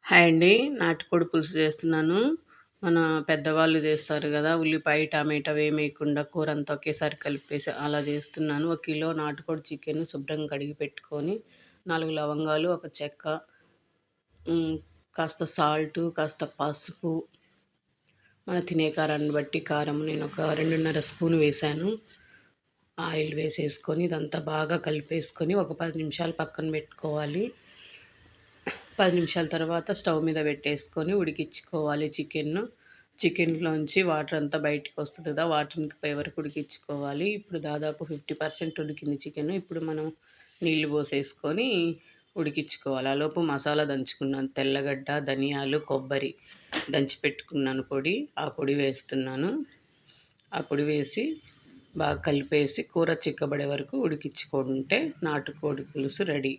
Hi అండి. నాటుకోడి పులుసు చేస్తున్నాను. మన పెద్దవాళ్ళు చేస్తారు గదా! ఉల్లిపాయ, టమాటా వేయకుండా కూరంతా ఒకేసారి కలిపేసి అలా చేస్తున్నాను. ఒక కిలో నాటుకోడి చికెను శుభ్రంగా కడిగి పెట్టుకొని, 4 లవంగాలు, ఒక చెక్క, కాస్త సాల్టు, కాస్త పసుపు, మన తినే కారాన్ని బట్టి కారం నేను ఒక 2.5 స్పూన్ వేశాను. ఆయిల్ వేసేసుకొని ఇదంతా బాగా కలిపేసుకొని ఒక 10 నిమిషాలు పక్కన పెట్టుకోవాలి. 10 నిమిషాల తర్వాత స్టవ్ మీద పెట్టేసుకొని ఉడికించుకోవాలి చికెన్ను. చికెన్‌లోంచి వాటర్ అంతా బయటికి వస్తది కదా! వాటర్ ఇంకిపోయే వరకు ఉడికించుకోవాలి. ఇప్పుడు దాదాపు 50% ఉడికింది చికెను. ఇప్పుడు మనం నీళ్లు పోసేసుకొని ఉడికించుకోవాలి. ఆలోపు మసాలా దంచుకున్నాను. తెల్లగడ్డ, ధనియాలు, కొబ్బరి దంచి పెట్టుకున్నాను పొడి. ఆ పొడి వేస్తున్నాను. ఆ పొడి వేసి బాగా కలిపేసి కూర చిక్కబడే వరకు ఉడికించుకుంటే నాటుకోడి పులుసు రెడీ.